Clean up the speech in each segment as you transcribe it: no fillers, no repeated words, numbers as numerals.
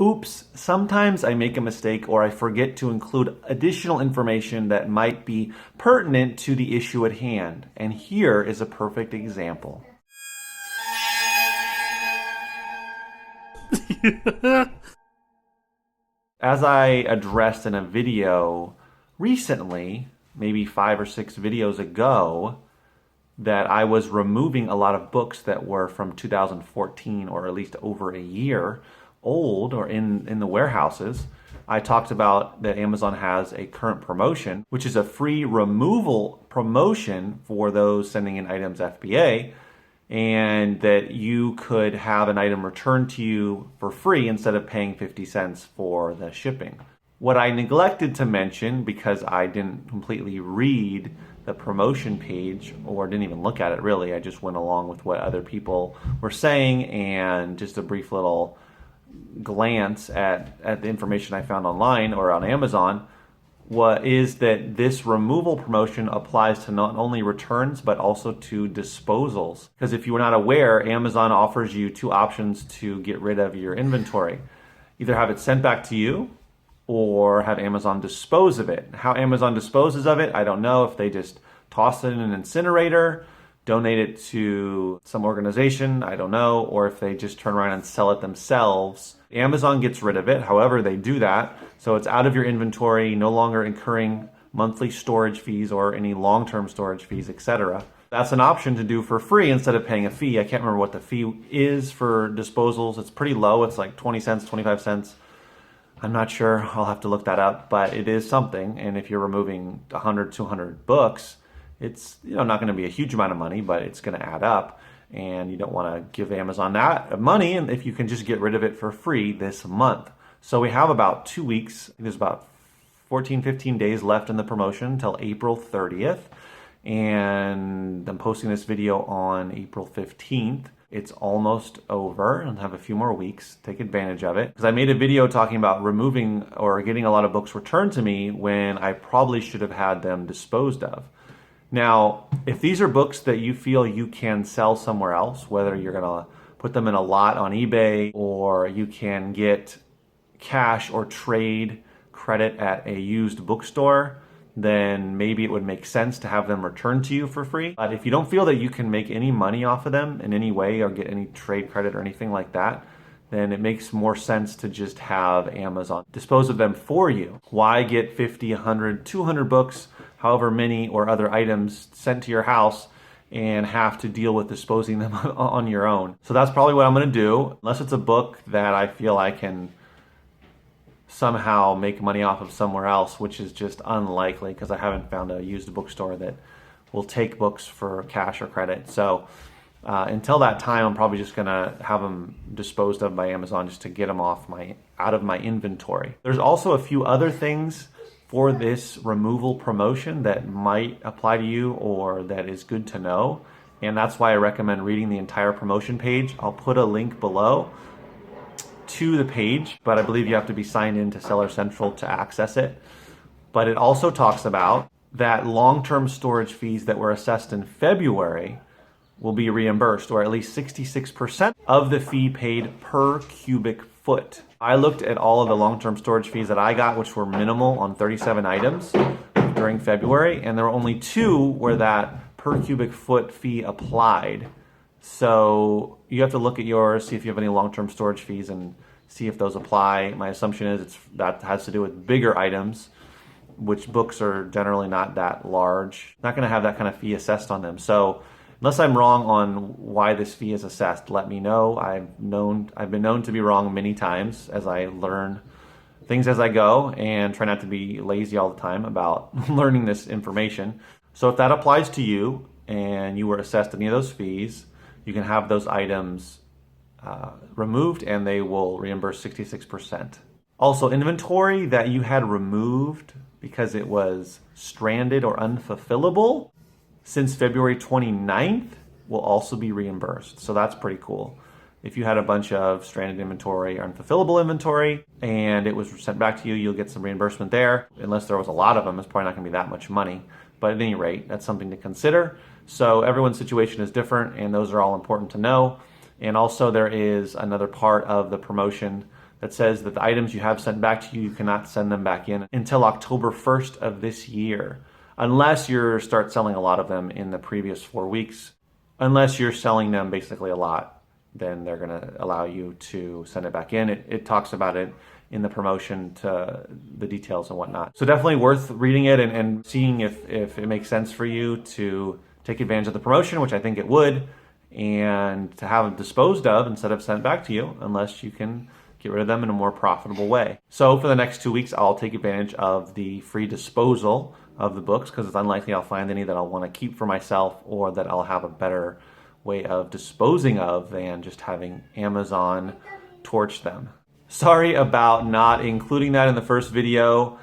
Oops, sometimes I make a mistake or I forget to include additional information that might be pertinent to the issue at hand. And here is a perfect example. As I addressed in a video recently, maybe 5 or 6 videos ago, that I was removing a lot of books that were from 2014 or at least over a year old or in the warehouses. I talked about that Amazon has a current promotion, which is a free removal promotion for those sending in items FBA, and that you could have an item returned to you for free instead of paying 50 cents for the shipping. What I neglected to mention, because I didn't completely read the promotion page or didn't even look at it really, I just went along with what other people were saying and just a brief little glance at the information I found online or on Amazon, is that this removal promotion applies to not only returns but also to disposals. Because if you were not aware, Amazon offers you 2 options to get rid of your inventory. Either have it sent back to you or have Amazon dispose of it. How Amazon disposes of it, I don't know. If they just toss it in an incinerator, donate it to some organization, I don't know, or if they just turn around and sell it themselves. Amazon gets rid of it, however they do that, so it's out of your inventory, no longer incurring monthly storage fees or any long-term storage fees, etc. That's an option to do for free instead of paying a fee. I can't remember what the fee is for disposals. It's pretty low. It's like 20 cents, 25 cents. I'm not sure. I'll have to look that up, but it is something. And if you're removing 100, 200 books, it's not going to be a huge amount of money, but it's going to add up. And you don't want to give Amazon that money, and if you can just get rid of it for free this month. So we have about 2 weeks. There's about 14, 15 days left in the promotion until April 30th. And I'm posting this video on April 15th. It's almost over and have a few more weeks. Take advantage of it. Because I made a video talking about removing or getting a lot of books returned to me when I probably should have had them disposed of. Now, if these are books that you feel you can sell somewhere else, whether you're going to put them in a lot on eBay or you can get cash or trade credit at a used bookstore, then maybe it would make sense to have them returned to you for free. But if you don't feel that you can make any money off of them in any way or get any trade credit or anything like that, then it makes more sense to just have Amazon dispose of them for you. Why get 50, 100, 200 books, however many, or other items sent to your house and have to deal with disposing them on your own? So that's probably what I'm going to do, unless it's a book that I feel I can somehow make money off of somewhere else, which is just unlikely because I haven't found a used bookstore that will take books for cash or credit. So until that time, I'm probably just going to have them disposed of by Amazon just to get them out of my inventory. There's also a few other things for this removal promotion that might apply to you or that is good to know. And that's why I recommend reading the entire promotion page. I'll put a link below to the page, but I believe you have to be signed in to Seller Central to access it. But it also talks about that long-term storage fees that were assessed in February will be reimbursed, or at least 66% of the fee paid per cubic foot. I looked at all of the long-term storage fees that I got, which were minimal on 37 items during February, and there were only 2 where that per cubic foot fee applied. So you have to look at yours, see if you have any long-term storage fees and see if those apply. My assumption is that has to do with bigger items, which books are generally not that large. Not going to have that kind of fee assessed on them. So unless I'm wrong on why this fee is assessed, let me know. I've been known to be wrong many times as I learn things as I go and try not to be lazy all the time about learning this information. So if that applies to you and you were assessed any of those fees, you can have those items removed and they will reimburse 66%. Also, inventory that you had removed because it was stranded or unfulfillable since February 29th will also be reimbursed. So that's pretty cool. If you had a bunch of stranded inventory or unfulfillable inventory and it was sent back to you, you'll get some reimbursement there. Unless there was a lot of them, it's probably not going to be that much money. But at any rate, that's something to consider. So everyone's situation is different, and those are all important to know. And also there is another part of the promotion that says that the items you have sent back to you, you cannot send them back in until October 1st of this year, unless you start selling a lot of them in the previous 4 weeks. Unless you're selling them basically a lot, then they're going to allow you to send it back in. It talks about it in the promotion, to the details and whatnot. So definitely worth reading it and seeing if it makes sense for you to take advantage of the promotion, which I think it would, and to have them disposed of instead of sent back to you, unless you can get rid of them in a more profitable way. So for the next 2 weeks, I'll take advantage of the free disposal of the books, because it's unlikely I'll find any that I'll want to keep for myself or that I'll have a better way of disposing of than just having Amazon torch them. Sorry about not including that in the first video.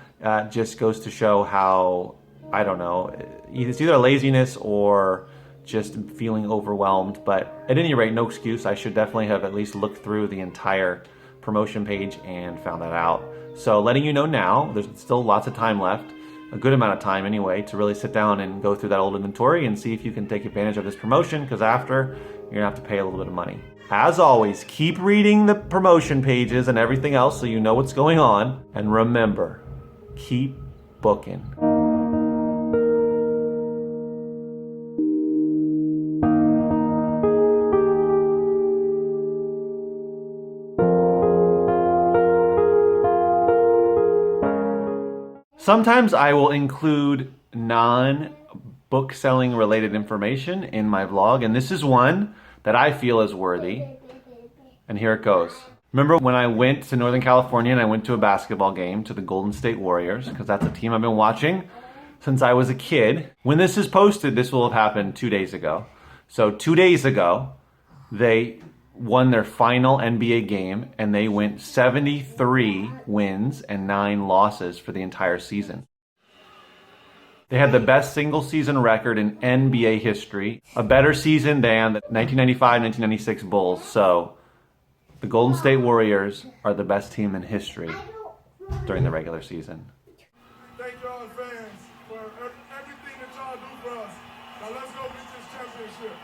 Just goes to show how, I don't know, it's either laziness or just feeling overwhelmed. But at any rate, no excuse. I should definitely have at least looked through the entire promotion page and found that out. So letting you know now, there's still lots of time left, a good amount of time anyway, to really sit down and go through that old inventory and see if you can take advantage of this promotion, because after, you're gonna have to pay a little bit of money. As always, keep reading the promotion pages and everything else so you know what's going on. And remember, keep booking. Sometimes I will include non-book selling related information in my vlog, and this is one that I feel is worthy. And here it goes. Remember when I went to Northern California and I went to a basketball game to the Golden State Warriors, because that's a team I've been watching since I was a kid. When this is posted, this will have happened 2 days ago. So 2 days ago, they won their final NBA game and they went 73 wins and 9 losses for the entire season. They had the best single season record in NBA history, a better season than the 1995-1996 Bulls. So the Golden State Warriors are the best team in history during the regular season. Thank y'all fans for everything that y'all do for us. Now let's go get this championship.